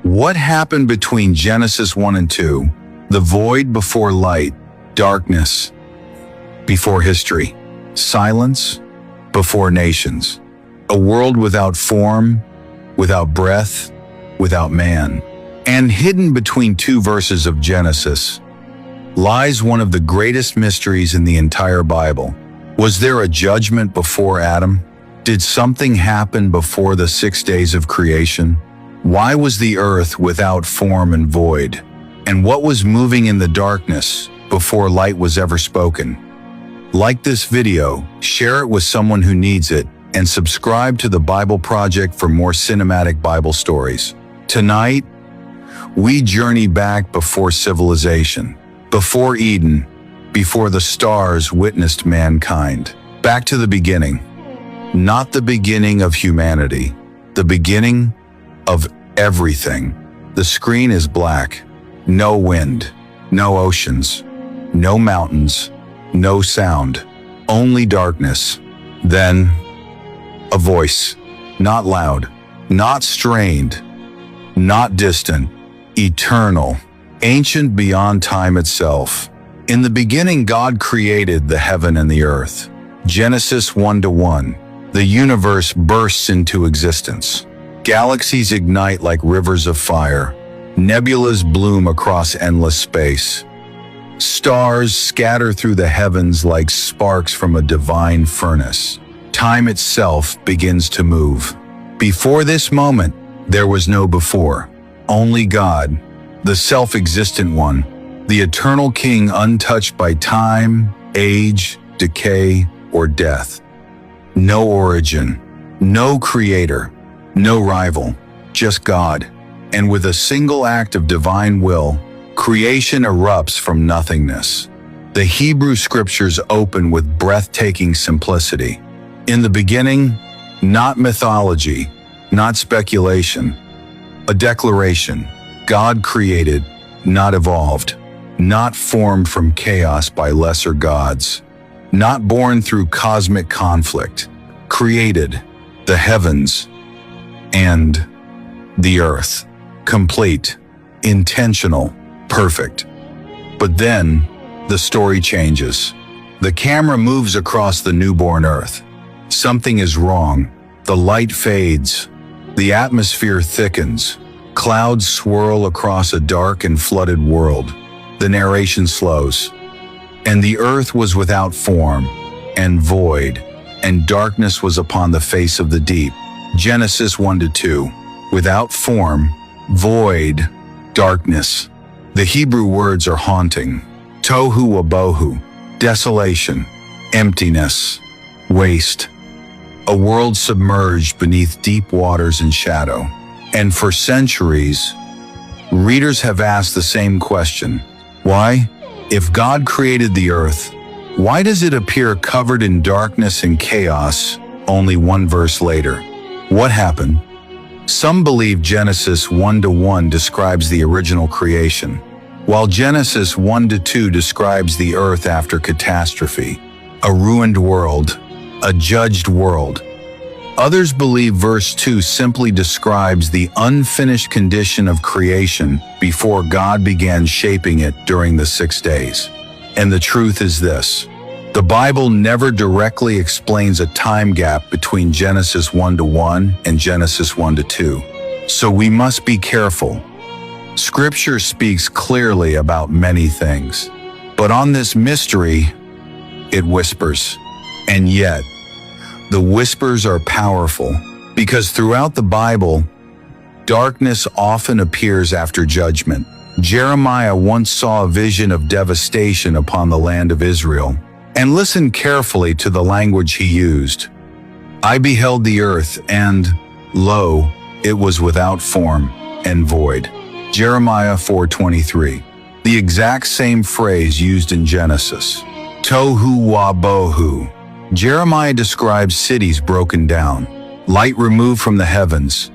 What happened between Genesis 1 and 2? The void before light, darkness before history, silence before nations, a world without form, without breath, without man. And hidden between two verses of Genesis lies one of the greatest mysteries in the entire Bible. Was there a judgment before Adam? Did something happen before the 6 days of creation? Why was the earth without form and void? And what was moving in the darkness before light was ever spoken? Like this video, share it with someone who needs it, and subscribe to the Bible Project for more cinematic Bible stories. Tonight, we journey back before civilization, before Eden, before the stars witnessed mankind. Back to the beginning. Not the beginning of humanity, the beginning of everything. The screen is black. No wind, no oceans, no mountains, no sound, only darkness. Then, a voice, not loud, not strained, not distant, eternal, ancient beyond time itself. In the beginning, God created the heaven and the earth. Genesis 1:1. The universe bursts into existence. Galaxies ignite like rivers of fire. Nebulas bloom across endless space. Stars scatter through the heavens like sparks from a divine furnace. Time itself begins to move. Before this moment, there was no before. Only God, the self-existent one, the eternal King untouched by time, age, decay, or death. No origin, no creator, no rival, just God. And with a single act of divine will, creation erupts from nothingness. The Hebrew scriptures open with breathtaking simplicity. In the beginning, not mythology, not speculation, a declaration. God created, not evolved, not formed from chaos by lesser gods, not born through cosmic conflict, created the heavens and the earth. Complete, intentional, perfect. But then, the story changes. The camera moves across the newborn earth. Something is wrong. The light fades. The atmosphere thickens. Clouds swirl across a dark and flooded world. The narration slows. And the earth was without form and void, and darkness was upon the face of the deep. Genesis 1-2. Without form, void, darkness. The Hebrew words are haunting. Tohu wabohu, desolation, emptiness, waste. A world submerged beneath deep waters and shadow. And for centuries, readers have asked the same question. Why? If God created the earth, why does it appear covered in darkness and chaos only one verse later? What happened? Some believe Genesis 1-1 describes the original creation, while Genesis 1-2 describes the earth after catastrophe, a ruined world, a judged world. Others believe verse 2 simply describes the unfinished condition of creation before God began shaping it during the 6 days. And the truth is this: the Bible never directly explains a time gap between Genesis 1-1 and Genesis 1-2. So we must be careful. Scripture speaks clearly about many things, but on this mystery, it whispers. And yet, the whispers are powerful, because throughout the Bible, darkness often appears after judgment. Jeremiah once saw a vision of devastation upon the land of Israel. And listen carefully to the language he used. I beheld the earth, and, lo, it was without form and void. Jeremiah 4:23. The exact same phrase used in Genesis. Tohu wabohu. Jeremiah describes cities broken down, light removed from the heavens,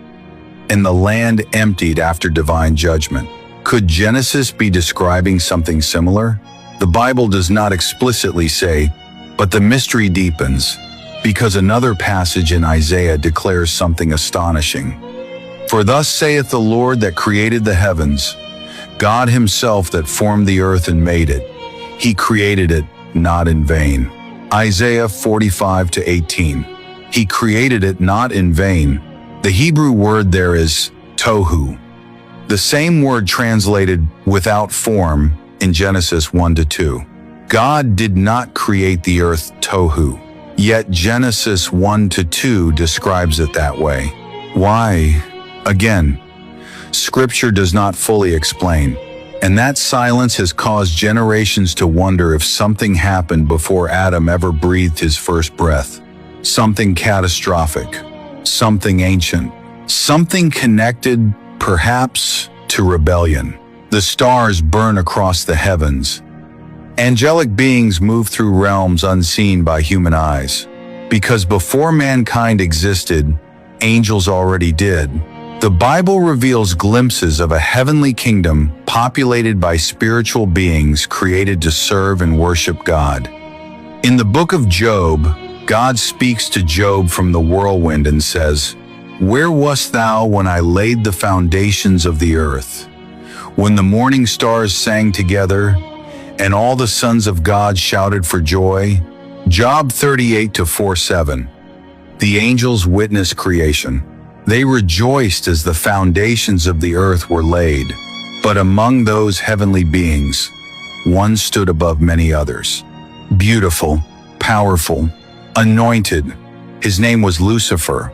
and the land emptied after divine judgment. Could Genesis be describing something similar? The Bible does not explicitly say, but the mystery deepens, because another passage in Isaiah declares something astonishing. For thus saith the Lord that created the heavens, God himself that formed the earth and made it. He created it not in vain. Isaiah 45-18. He created it not in vain. The Hebrew word there is tohu, the same word translated without form in Genesis 1-2. God did not create the earth tohu, yet Genesis 1-2 describes it that way. Why? Again, Scripture does not fully explain, and that silence has caused generations to wonder if something happened before Adam ever breathed his first breath. Something catastrophic, something ancient, something connected, perhaps, to rebellion. The stars burn across the heavens. Angelic beings move through realms unseen by human eyes. Because before mankind existed, angels already did. The Bible reveals glimpses of a heavenly kingdom populated by spiritual beings created to serve and worship God. In the book of Job, God speaks to Job from the whirlwind and says, "Where wast thou when I laid the foundations of the earth? When the morning stars sang together, and all the sons of God shouted for joy?" Job 38-47. The angels witnessed creation. They rejoiced as the foundations of the earth were laid. But among those heavenly beings, one stood above many others. Beautiful, powerful, anointed. His name was Lucifer.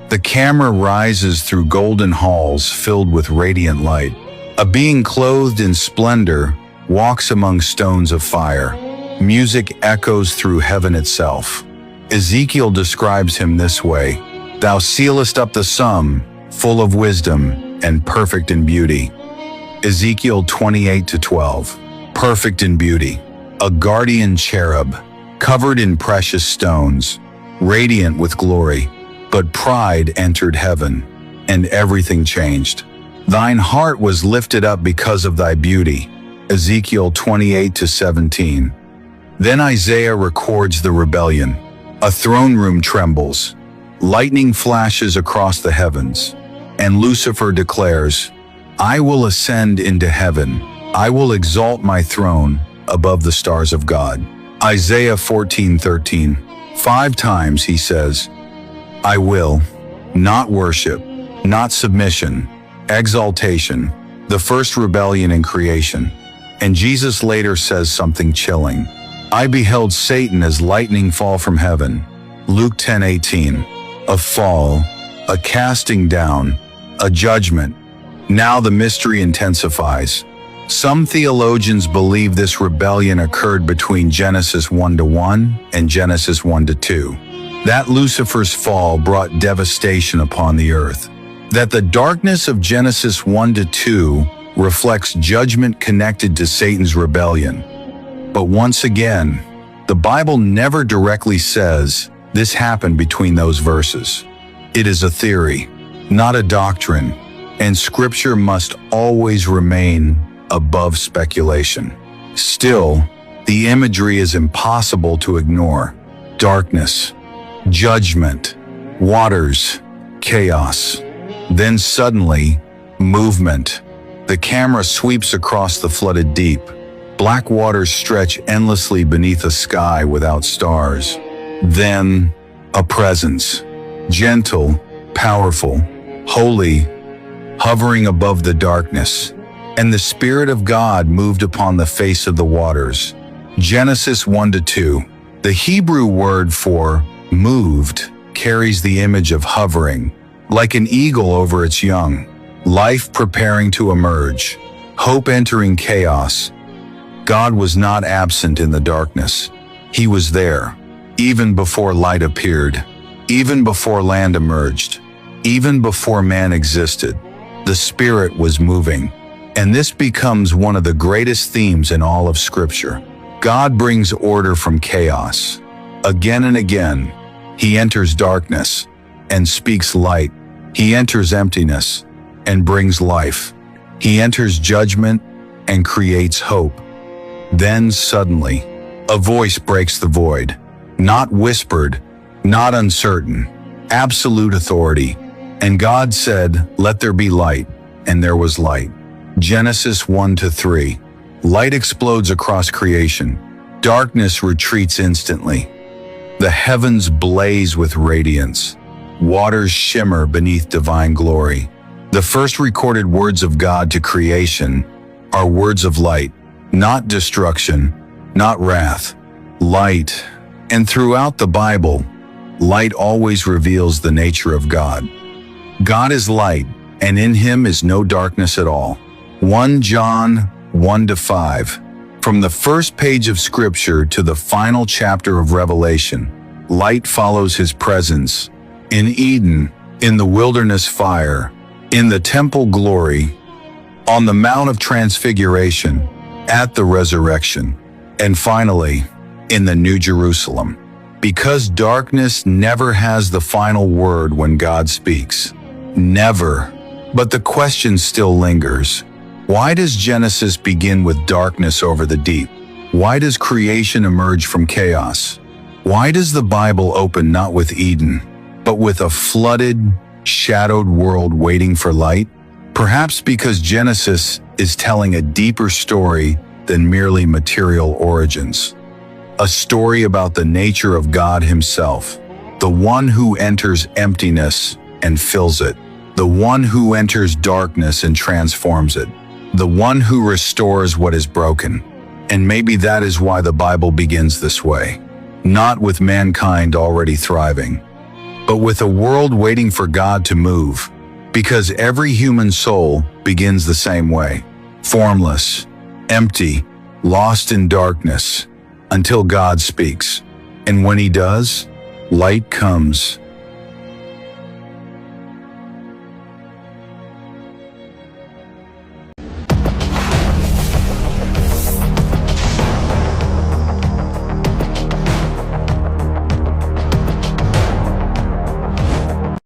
The camera rises through golden halls filled with radiant light. A being clothed in splendor walks among stones of fire. Music echoes through heaven itself. Ezekiel describes him this way: "Thou sealest up the sum, full of wisdom and perfect in beauty." Ezekiel 28-12. Perfect in beauty. A guardian cherub, covered in precious stones, radiant with glory. But pride entered heaven, and everything changed. Thine heart was lifted up because of thy beauty. Ezekiel 28-17. Then Isaiah records the rebellion. A throne room trembles. Lightning flashes across the heavens, and Lucifer declares, "I will ascend into heaven. I will exalt my throne above the stars of God." Isaiah 14:13. 5 times he says, "I will," not worship, not submission, exaltation, the first rebellion in creation. And Jesus later says something chilling. "I beheld Satan as lightning fall from heaven." Luke 10:18. A fall, a casting down, a judgment. Now the mystery intensifies. Some theologians believe this rebellion occurred between Genesis 1-1 and Genesis 1-2. That Lucifer's fall brought devastation upon the earth. That the darkness of Genesis 1-2 reflects judgment connected to Satan's rebellion. But once again, the Bible never directly says this happened between those verses. It is a theory, not a doctrine, and Scripture must always remain above speculation. Still, the imagery is impossible to ignore. Darkness, judgment, waters, chaos. Then suddenly, movement. The camera sweeps across the flooded deep. Black waters stretch endlessly beneath a sky without stars. Then, a presence. Gentle, powerful, holy, hovering above the darkness. And the Spirit of God moved upon the face of the waters. Genesis 1-2. The Hebrew word for moved carries the image of hovering, like an eagle over its young, life preparing to emerge, hope entering chaos. God was not absent in the darkness. He was there, even before light appeared, even before land emerged, even before man existed. The Spirit was moving. And this becomes one of the greatest themes in all of Scripture. God brings order from chaos. Again and again, He enters darkness and speaks light. He enters emptiness and brings life. He enters judgment and creates hope. Then suddenly, a voice breaks the void. Not whispered, not uncertain. Absolute authority. And God said, "Let there be light," and there was light. Genesis 1-3. Light explodes across creation. Darkness retreats instantly. The heavens blaze with radiance. Waters shimmer beneath divine glory. The first recorded words of God to creation are words of light, not destruction, not wrath. Light. And throughout the Bible, light always reveals the nature of God. God is light, and in him is no darkness at all. 1 John 1-5. From the first page of Scripture to the final chapter of Revelation, light follows his presence. In Eden, in the wilderness fire, in the temple glory, on the Mount of Transfiguration, at the resurrection, and finally, in the New Jerusalem. Because darkness never has the final word when God speaks. Never. But the question still lingers. Why does Genesis begin with darkness over the deep? Why does creation emerge from chaos? Why does the Bible open not with Eden, but with a flooded, shadowed world waiting for light? Perhaps because Genesis is telling a deeper story than merely material origins. A story about the nature of God himself, the one who enters emptiness and fills it, the one who enters darkness and transforms it, the one who restores what is broken. And maybe that is why the Bible begins this way, not with mankind already thriving, but with a world waiting for God to move, because every human soul begins the same way, formless, empty, lost in darkness, until God speaks. And when he does, light comes.